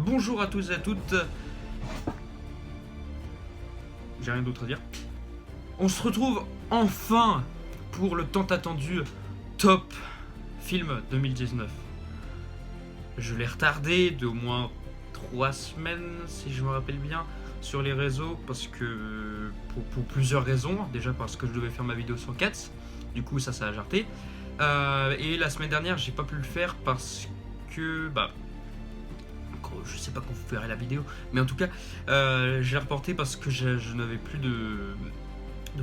Bonjour à tous et à toutes. J'ai rien d'autre à dire. On se retrouve enfin pour le tant attendu Top Film 2019. Je l'ai retardé d'au moins 3 semaines, si je me rappelle bien, sur les réseaux, parce que pour plusieurs raisons. Déjà parce que je devais faire ma vidéo sur Cats, du coup ça a jarté. Et la semaine dernière, j'ai pas pu le faire parce que je sais pas quand vous verrez la vidéo, mais en tout cas, j'ai reporté parce que je n'avais plus de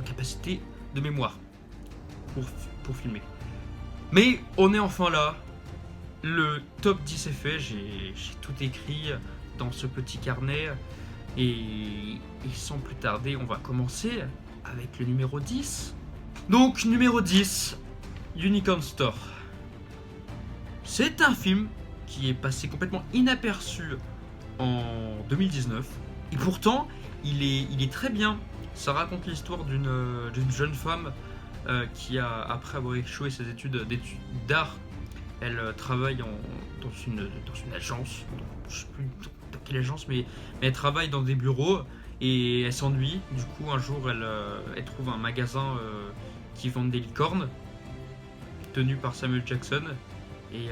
capacité de mémoire pour filmer. Mais on est enfin là. Le top 10 est fait. J'ai tout écrit dans ce petit carnet. Et sans plus tarder, on va commencer avec le numéro 10. Donc, numéro 10, Unicorn Store. C'est un film qui est passé complètement inaperçu en 2019. Et pourtant, il est très bien. Ça raconte l'histoire d'une jeune femme qui a, après avoir échoué ses études d'art, elle travaille dans une agence. Je ne sais plus dans quelle agence, mais elle travaille dans des bureaux et elle s'ennuie. Du coup, un jour, elle trouve un magasin qui vend des licornes, tenu par Samuel Jackson. Et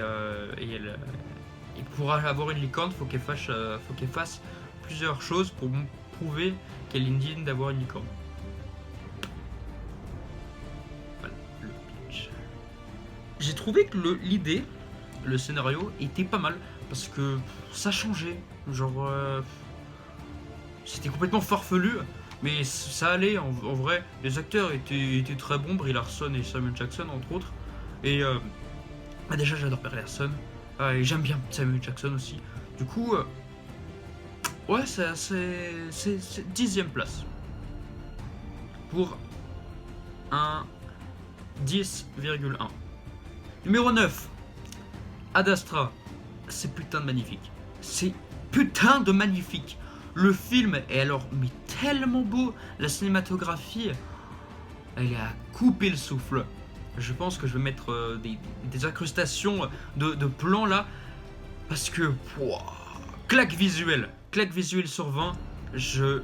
pour avoir une licorne, faut qu'elle fasse plusieurs choses pour prouver qu'elle est digne d'avoir une licorne. Voilà le pitch. J'ai trouvé que l'idée, le scénario était pas mal parce que ça changeait. Genre, c'était complètement farfelu, mais ça allait en vrai. Les acteurs étaient très bons, Brie Larson et Samuel Jackson entre autres. Et déjà, j'adore Brie Larson. Et j'aime bien Samuel Jackson aussi. Du coup, ouais, c'est 10ème place. Pour un 10,1. Numéro 9, Ad Astra. C'est putain de magnifique. C'est putain de magnifique. Le film est alors mais tellement beau. La cinématographie, elle est à couper le souffle. Je pense que je vais mettre des incrustations de plans là. Parce que, claque visuelle sur 20. Je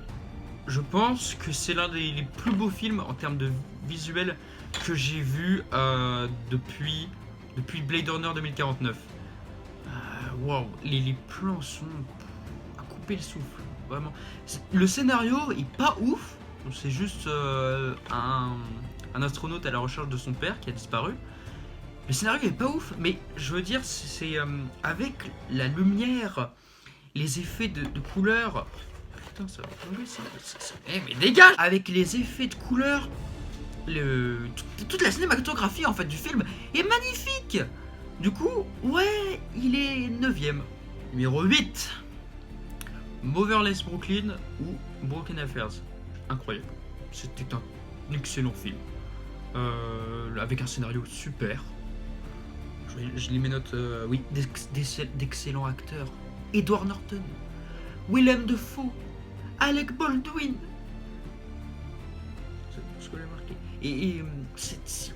pense que c'est l'un des plus beaux films en termes de visuel que j'ai vu depuis Blade Runner 2049. Waouh, les plans sont à couper le souffle. Vraiment. Le scénario est pas ouf. C'est juste un astronaute à la recherche de son père qui a disparu. Le scénario est pas ouf, mais je veux dire, c'est avec la lumière, les effets de couleurs. Putain, ça va tomber ça. Mais dégage! Avec les effets de couleurs, toute la cinématographie en fait du film est magnifique. Du coup, ouais, il est 9ème. Numéro 8, Motherless Brooklyn ou Broken Affairs. Incroyable. C'était un excellent film. Avec un scénario super. Je lis mes notes. Oui, d'excellents acteurs. Edward Norton, Willem Dafoe, Alec Baldwin. C'est tout ce que j'ai marqué. Et c'est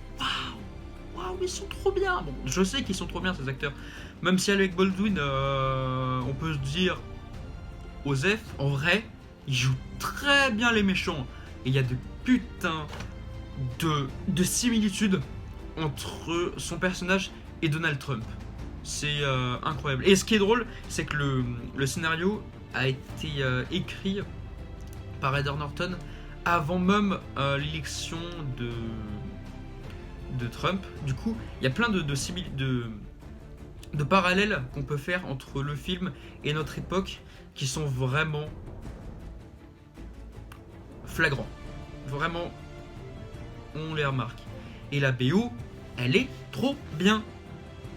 waouh, ils sont trop bien. Bon, je sais qu'ils sont trop bien ces acteurs. Même si Alec Baldwin, on peut se dire, Osef, en vrai, il joue très bien les méchants. Et il y a de putains de similitudes entre son personnage et Donald Trump. C'est incroyable. Et ce qui est drôle, c'est que le scénario a été écrit par Edward Norton avant même l'élection de Trump. Du coup, il y a plein de parallèles qu'on peut faire entre le film et notre époque qui sont vraiment flagrants. Vraiment, on les remarque. Et la BO, elle est trop bien.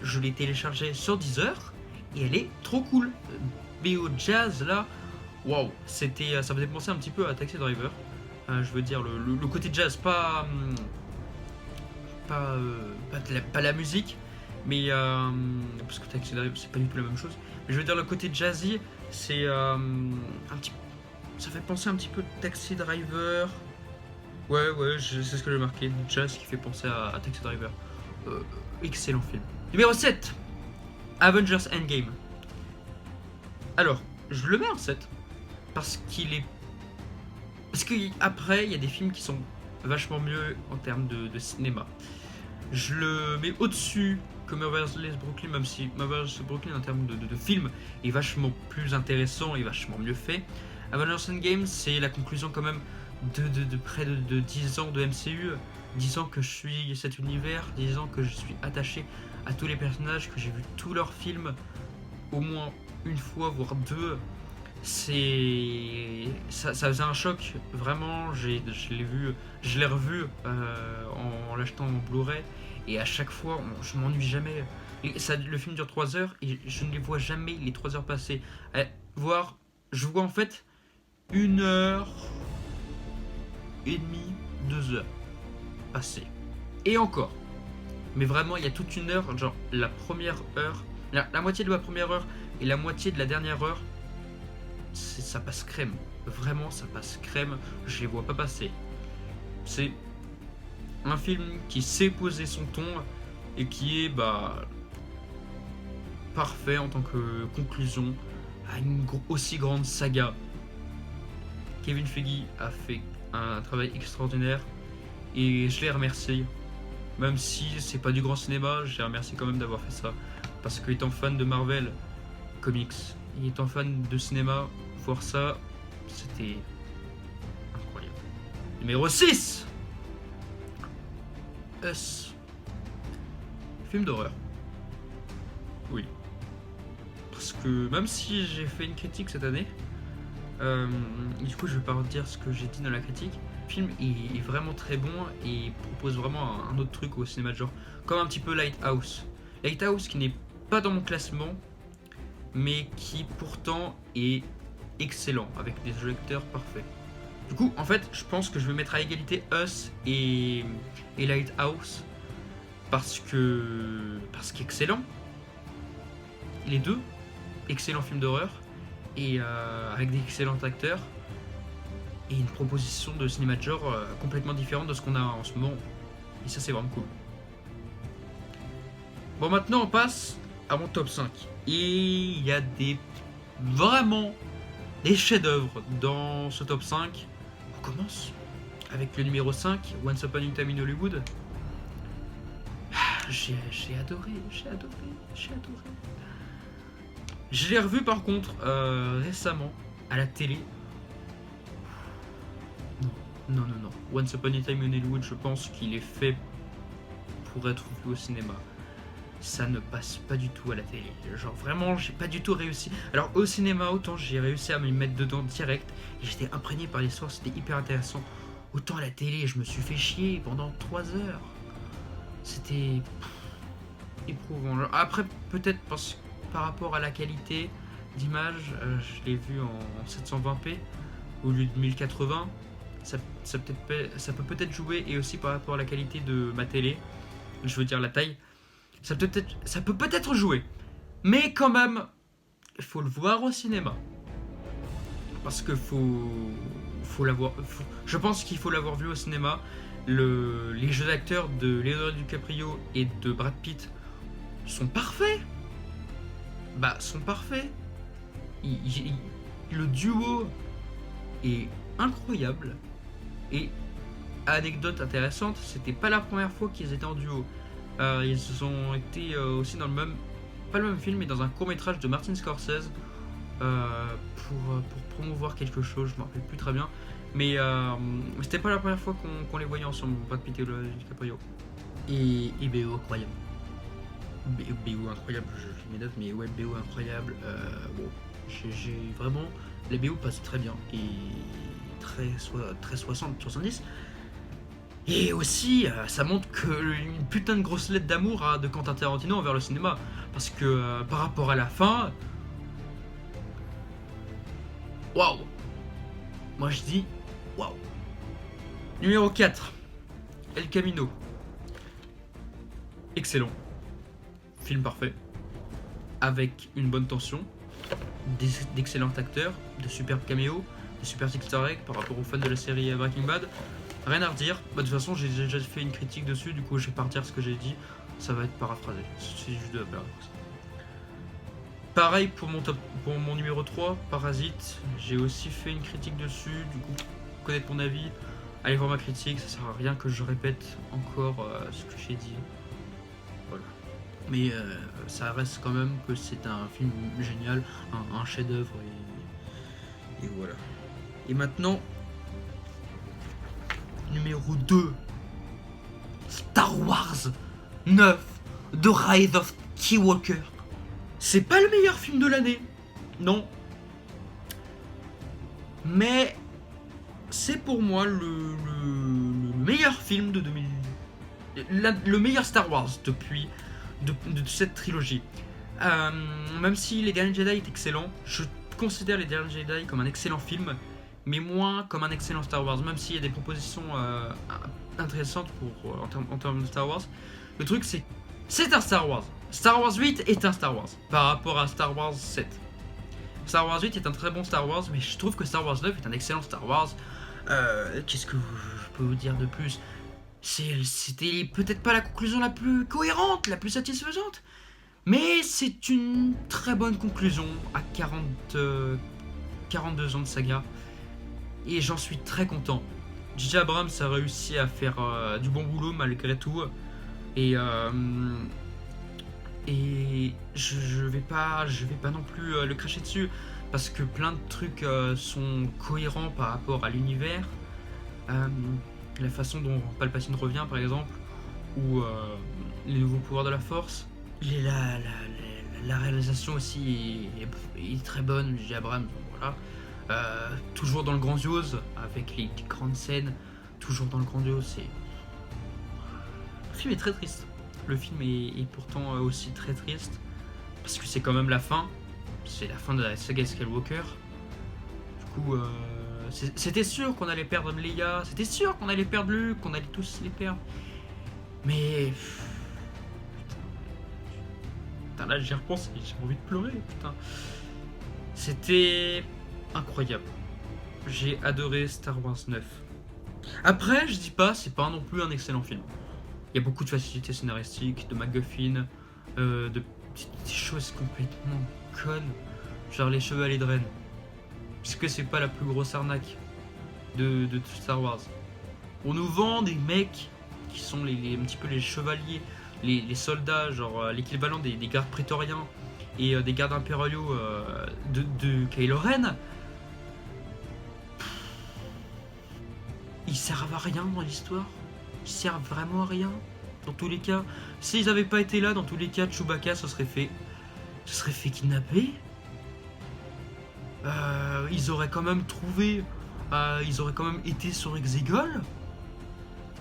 Je l'ai téléchargée sur Deezer et elle est trop cool. BO jazz là, waouh, ça faisait penser un petit peu à Taxi Driver. Je veux dire le côté jazz, pas la musique, mais parce que Taxi Driver c'est pas du tout la même chose. Mais je veux dire le côté jazzy, c'est un petit, ça fait penser un petit peu à Taxi Driver. Ouais, c'est ce que j'ai marqué, jazz qui fait penser à Taxi Driver. Excellent film. Numéro 7, Avengers Endgame. Alors, je le mets en 7 parce qu'il est. Parce qu'après, il y a des films qui sont vachement mieux en termes de cinéma. Je le mets au-dessus que Marvel's Brooklyn, même si Marvel's Brooklyn en termes de film est vachement plus intéressant et vachement mieux fait. Avengers Endgame, c'est la conclusion quand même de près de 10 ans de MCU, 10 ans que je suis cet univers, 10 ans que je suis attaché à tous les personnages, que j'ai vu tous leurs films au moins une fois, voire deux. Ça faisait un choc, vraiment. Je l'ai vu, je l'ai revu en l'achetant en Blu-ray, et à chaque fois, je m'ennuie jamais. Le film dure 3 heures et je ne les vois jamais les 3 heures passer. Voire, je vois en fait 1 heure et demie, 2 heures passer. Et encore. Mais vraiment, il y a toute une heure, genre la première heure, la moitié de la première heure et la moitié de la dernière heure, ça passe crème. Vraiment, ça passe crème. Je les vois pas passer. C'est un film qui sait poser son ton et qui est parfait en tant que conclusion à une aussi grande saga. Kevin Feige a fait un travail extraordinaire et je les remercie. Même si c'est pas du grand cinéma, je les remercie quand même d'avoir fait ça. Parce que étant fan de Marvel Comics et étant fan de cinéma, voir ça, c'était incroyable. Numéro 6, Us. Film d'horreur. Oui. Parce que même si j'ai fait une critique cette année, du coup je vais pas redire ce que j'ai dit dans la critique. Le film est vraiment très bon et propose vraiment un autre truc au cinéma de genre. Comme un petit peu Lighthouse. Lighthouse qui n'est pas dans mon classement, mais qui pourtant est excellent, avec des jeux d'acteurs parfaits. Du coup, en fait, je pense que je vais mettre à égalité Us et Lighthouse, parce qu'excellent. Les deux, excellents films d'horreur, et avec d'excellents acteurs, et une proposition de cinéma de genre complètement différente de ce qu'on a en ce moment. Et ça, c'est vraiment cool. Bon, maintenant, on passe à mon top 5. Et il y a vraiment des chefs-d'œuvre dans ce top 5. On commence avec le numéro 5, Once Upon a Time in Hollywood. J'ai adoré. Je l'ai revu par contre récemment à la télé. Non. Once Upon a Time in Hollywood, je pense qu'il est fait pour être vu au cinéma. Ça ne passe pas du tout à la télé. Genre vraiment, j'ai pas du tout réussi. Alors au cinéma, autant j'ai réussi à me mettre dedans direct et j'étais imprégné par l'histoire, c'était hyper intéressant. Autant à la télé, je me suis fait chier pendant 3 heures. C'était éprouvant. Alors, après, peut-être par rapport à la qualité d'image, je l'ai vu en 720p au lieu de 1080. Ça peut peut-être jouer, et aussi par rapport à la qualité de ma télé, je veux dire la taille. Ça peut peut-être jouer, mais quand même, il faut le voir au cinéma. Parce que faut l'avoir. Je pense qu'il faut l'avoir vu au cinéma. Les jeux d'acteurs de Leonardo DiCaprio et de Brad Pitt sont parfaits. Sont parfaits. Le duo est incroyable. Et anecdote intéressante, c'était pas la première fois qu'ils étaient en duo. Ils ont été aussi dans pas le même film, mais dans un court-métrage de Martin Scorsese pour promouvoir quelque chose, je me rappelle plus très bien. Mais c'était pas la première fois qu'on les voyait ensemble, Brad Pitt et DiCaprio. Et BO incroyable. BO incroyable, je mes notes, mais ouais, BO incroyable. Bon, j'ai vraiment. Les BO passent très bien et très 60-70. Et aussi, ça montre une putain de grosse lettre d'amour de Quentin Tarantino envers le cinéma. Parce que par rapport à la fin, waouh! Moi je dis waouh! Numéro 4, El Camino. Excellent. Film parfait. Avec une bonne tension, d'excellents acteurs, de superbes caméos, de super easter eggs par rapport aux fans de la série Breaking Bad. Rien à redire. De toute façon, j'ai déjà fait une critique dessus, du coup, je vais pas redire ce que j'ai dit. Ça va être paraphrasé. C'est juste de la blague. Pareil pour mon numéro 3, Parasite. J'ai aussi fait une critique dessus. Du coup, pour connaître mon avis, allez voir ma critique. Ça sert à rien que je répète encore ce que j'ai dit. Voilà. Mais ça reste quand même que c'est un film génial, un chef-d'œuvre. Et voilà. Et maintenant, numéro 2, Star Wars 9, The Rise of Skywalker. C'est pas le meilleur film de l'année, non. Mais c'est pour moi le meilleur film de 2000. Le meilleur Star Wars depuis de cette trilogie. Même si Les Derniers Jedi est excellent, je considère Les Derniers Jedi comme un excellent film, mais moins comme un excellent Star Wars, même s'il y a des propositions intéressantes en termes de Star Wars. Le truc, c'est un Star Wars. Star Wars 8 est un Star Wars par rapport à Star Wars 7. Star Wars 8 est un très bon Star Wars, mais je trouve que Star Wars 9 est un excellent Star Wars. Qu'est-ce que je peux vous dire de plus? C'était peut-être pas la conclusion la plus cohérente, la plus satisfaisante, mais c'est une très bonne conclusion à 42 ans de saga. Et j'en suis très content. J.J. Abrams a réussi à faire du bon boulot malgré tout. Et je vais pas non plus le cracher dessus, parce que plein de trucs sont cohérents par rapport à l'univers. La façon dont Palpatine revient par exemple, ou les nouveaux pouvoirs de la force. La réalisation aussi est très bonne, J.J. Abrams, voilà. Toujours dans le grandiose, avec les grandes scènes, toujours dans le grandiose. Le film est très triste. Le film est pourtant aussi très triste, parce que c'est quand même la fin. C'est la fin de la saga Skywalker. Du coup, c'était sûr qu'on allait perdre Leia, c'était sûr qu'on allait perdre Luke, qu'on allait tous les perdre. Mais... Putain, là j'y repense et j'ai envie de pleurer, putain. C'était incroyable. J'ai adoré Star Wars 9. Après, je dis pas, c'est pas non plus un excellent film. Il y a beaucoup de facilités scénaristiques, de MacGuffin, de petites choses complètement connes, genre les chevaliers de Rennes. Puisque c'est pas la plus grosse arnaque de Star Wars. On nous vend des mecs qui sont un petit peu les chevaliers, les soldats, genre l'équivalent des gardes prétoriens et des gardes impériaux de Kylo Ren. Ils servent à rien dans l'histoire. Ils servent vraiment à rien. Dans tous les cas, s'ils n'avaient pas été là, dans tous les cas, Chewbacca se serait fait kidnapper. Ils auraient quand même trouvé, ils auraient quand même été sur Exegol.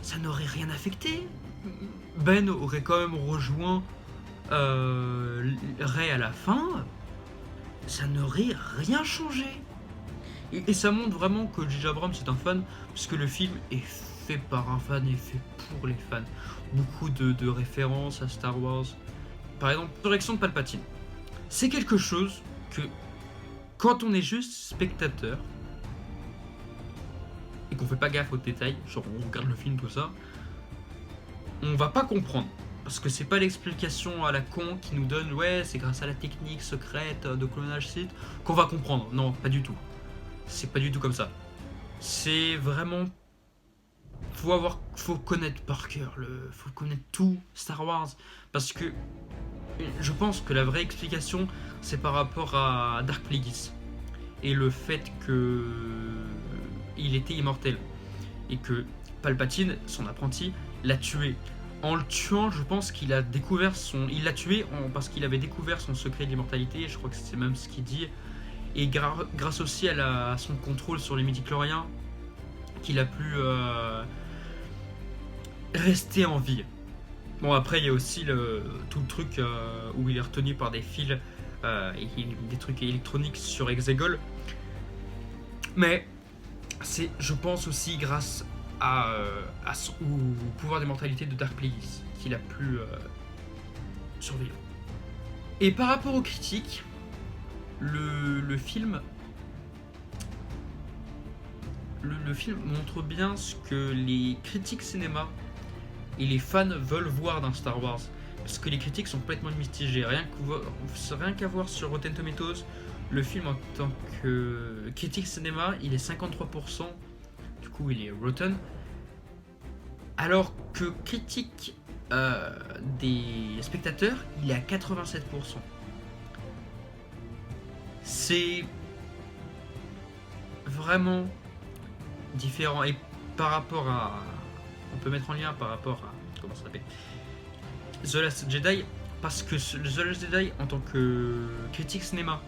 Ça n'aurait rien affecté. Ben aurait quand même rejoint Rey à la fin. Ça n'aurait rien changé. Et ça montre vraiment que J.J. Abrams est un fan, puisque le film est fait par un fan et fait pour les fans. Beaucoup de références à Star Wars. Par exemple, Résurrection de Palpatine. C'est quelque chose que, quand on est juste spectateur, et qu'on fait pas gaffe aux détails, genre on regarde le film, tout ça, on va pas comprendre. Parce que c'est pas l'explication à la con qui nous donne, ouais, c'est grâce à la technique secrète de clonage Sith qu'on va comprendre. Non, pas du tout. C'est pas du tout comme ça. C'est vraiment... Faut connaître par cœur, faut connaître tout Star Wars. Parce que je pense que la vraie explication, c'est par rapport à Dark Plagueis. Et le fait que il était immortel. Et que Palpatine, son apprenti, l'a tué. En le tuant, je pense qu'il a découvert il l'a tué parce qu'il avait découvert son secret d'immortalité. Je crois que c'est même ce qu'il dit. Et grâce aussi à son contrôle sur les midi-chloriens, qu'il a pu rester en vie. Bon, après, il y a aussi tout le truc où il est retenu par des fils et des trucs électroniques sur Exegol. Mais c'est, je pense, aussi grâce au pouvoir d'immortalité de Dark Plagueis qu'il a pu survivre. Et par rapport aux critiques, le film montre bien ce que les critiques cinéma et les fans veulent voir d'un Star Wars. parce que les critiques sont complètement mitigées. Rien qu'à voir sur Rotten Tomatoes, le film en tant que critique cinéma, il est 53%, du coup il est Rotten, alors que critique des spectateurs, il est à 87%. C'est vraiment différent. Et par rapport à... On peut mettre en lien par rapport à... Comment ça s'appelle, The Last Jedi, parce que The Last Jedi, en tant que critique cinéma,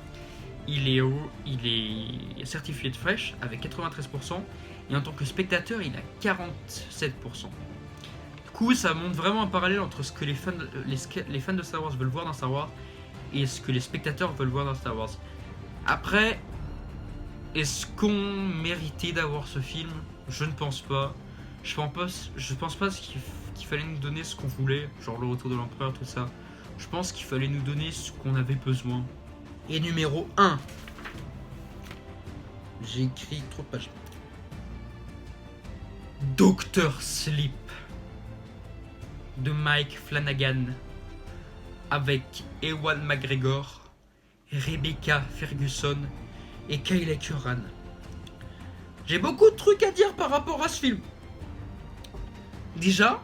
il est certifié de fraîche avec 93%, et en tant que spectateur, il a 47%. Du coup, ça montre vraiment un parallèle entre ce que les fans de Star Wars veulent voir dans Star Wars et ce que les spectateurs veulent voir dans Star Wars. Après, est-ce qu'on méritait d'avoir ce film? Je ne pense pas. Je pense pas qu'il fallait nous donner ce qu'on voulait, genre le retour de l'empereur, tout ça. Je pense qu'il fallait nous donner ce qu'on avait besoin. Et numéro 1. J'ai écrit trop de pages. Dr. Sleep de Mike Flanagan avec Ewan McGregor, Rebecca Ferguson et Kyle Curran. J'ai beaucoup de trucs à dire par rapport à ce film. Déjà,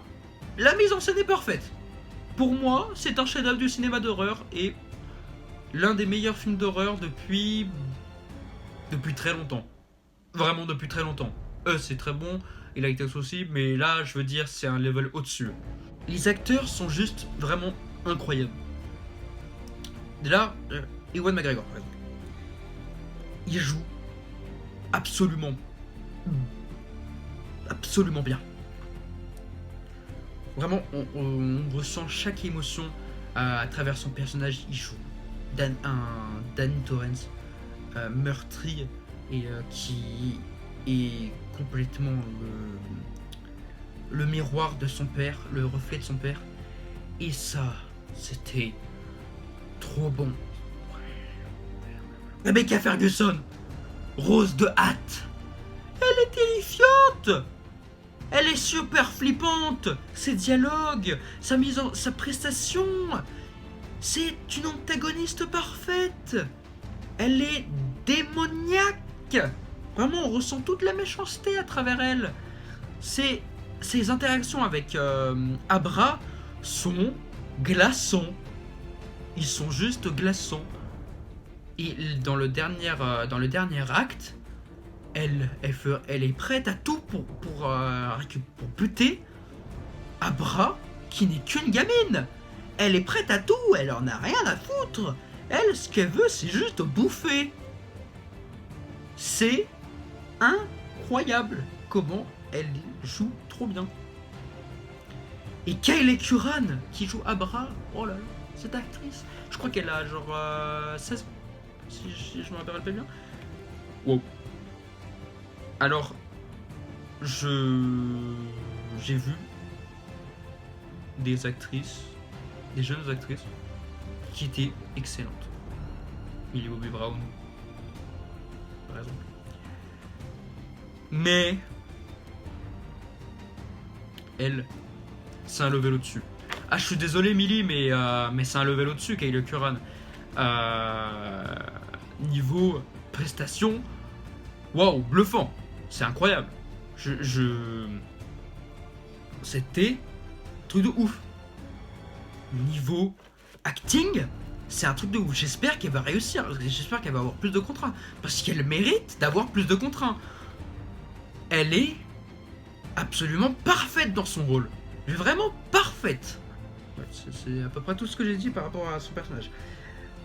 la mise en scène est parfaite. Pour moi, c'est un chef-d'œuvre du cinéma d'horreur et l'un des meilleurs films d'horreur depuis très longtemps. Vraiment depuis très longtemps. C'est très bon, et Lighthouse aussi, mais là, je veux dire, c'est un level au-dessus. Les acteurs sont juste vraiment incroyables. Déjà, Ewan McGregor, par exemple. Il joue absolument bien. Vraiment, on ressent chaque émotion à travers son personnage. Il joue Danny Torrance meurtri et qui est complètement le miroir de son père, le reflet de son père. Et ça, c'était trop bon. Rebecca Ferguson, Rose de Hâte, elle est terrifiante. Elle est super flippante. Ses dialogues, sa prestation, c'est une antagoniste parfaite. Elle est démoniaque. Vraiment, on ressent toute la méchanceté à travers elle. Ses interactions avec Abra sont glaçants. Ils sont juste glaçants. Et dans le dernier acte, elle est prête à tout pour buter Abra, qui n'est qu'une gamine. Elle est prête à tout, elle en a rien à foutre. Elle, ce qu'elle veut, c'est juste bouffer. C'est incroyable comment elle joue trop bien. Et Kyle Curran, qui joue Abra, oh là là, cette actrice, je crois qu'elle a genre 16, si je me rappelle pas bien. Wow. Alors, j'ai vu des jeunes actrices, qui étaient excellentes. Millie Bobby Brown, par exemple. Mais elle, c'est un level au-dessus. Ah, je suis désolé, Millie, mais c'est un level au-dessus, Kyle Curran. Niveau prestation, waouh, bluffant. C'est incroyable. C'était truc de ouf. Niveau acting, c'est un truc de ouf. J'espère qu'elle va réussir. J'espère qu'elle va avoir plus de contrats. Parce qu'elle mérite d'avoir plus de contrats. Elle est absolument parfaite dans son rôle. Vraiment parfaite. Ouais, c'est à peu près tout ce que j'ai dit par rapport à son personnage.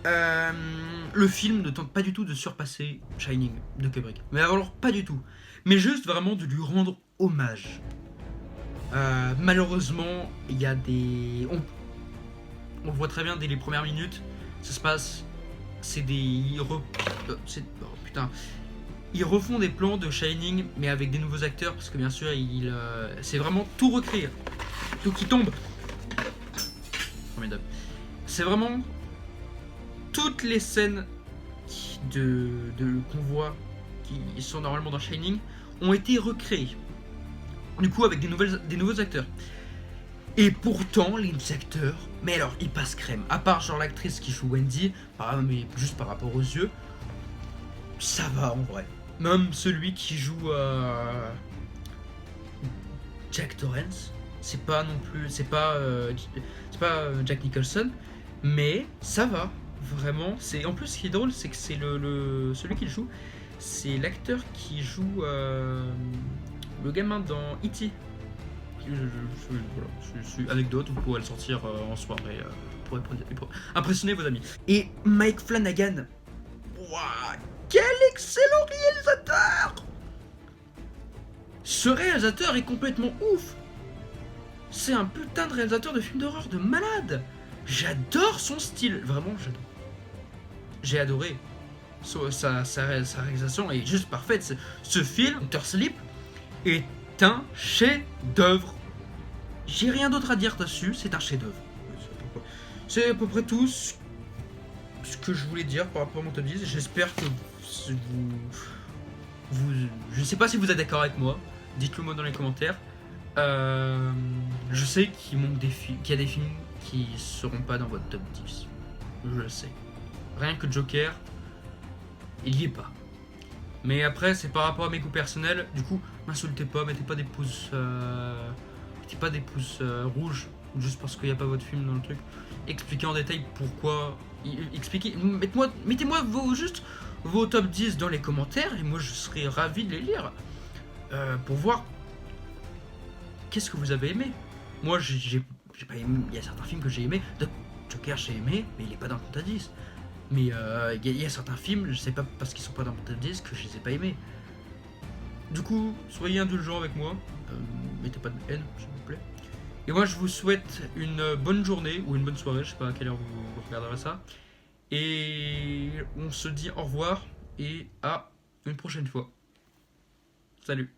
Le film ne tente pas du tout de surpasser Shining de Kubrick. Mais alors pas du tout. Mais juste vraiment de lui rendre hommage. Malheureusement, il y a des... On le voit très bien dès les premières minutes. Ça se passe... C'est des... Oh putain. Ils refont des plans de Shining, mais avec des nouveaux acteurs, parce que bien sûr, c'est vraiment tout recréé. Tout qui tombe. Formidable. C'est vraiment... Toutes les scènes qu'on voit, qui sont normalement dans Shining, ont été recréées. Du coup, avec des nouveaux acteurs. Et pourtant, les acteurs, mais alors, ils passent crème. À part genre l'actrice qui joue Wendy, mais juste par rapport aux yeux, ça va en vrai. Même celui qui joue Jack Torrance, c'est pas non plus, c'est pas Jack Nicholson, mais ça va vraiment. C'est en plus ce qui est drôle, c'est que c'est celui qui le joue, c'est l'acteur qui joue le gamin dans E.T. Voilà, c'est anecdote, vous pourrez le sortir en soirée pour impressionner vos amis. Et Mike Flanagan, ouah, quel excellent réalisateur! Ce réalisateur est complètement ouf. C'est un putain de réalisateur de films d'horreur de malade. J'adore son style, vraiment j'adore. J'ai adoré. Sa réalisation est juste parfaite. Ce film, Doctor Sleep, est un chef-d'œuvre. J'ai rien d'autre à dire dessus, c'est un chef-d'œuvre. C'est à peu près tout ce que je voulais dire par rapport à mon top 10. J'espère que je ne sais pas si vous êtes d'accord avec moi. Dites-le moi dans les commentaires. Je sais qu'il y a des films qui seront pas dans votre top 10. Je le sais. Rien que Joker, il y est pas. Mais après, c'est par rapport à mes goûts personnels. Du coup, m'insultez pas, mettez pas des pouces rouges juste parce qu'il n'y a pas votre film dans le truc. Expliquez en détail pourquoi. Mettez-moi vos top 10 dans les commentaires et moi je serai ravi de les lire pour voir qu'est-ce que vous avez aimé. Moi j'ai pas aimé, il y a certains films que j'ai aimé. Joker j'ai aimé, mais il est pas dans mon top 10. Mais il y a certains films, je sais pas parce qu'ils sont pas dans mon top 10 que je les ai pas aimés. Du coup, soyez indulgents avec moi, mettez pas de haine s'il vous plaît. Et moi je vous souhaite une bonne journée ou une bonne soirée, je sais pas à quelle heure vous regarderez ça. Et on se dit au revoir et à une prochaine fois. Salut.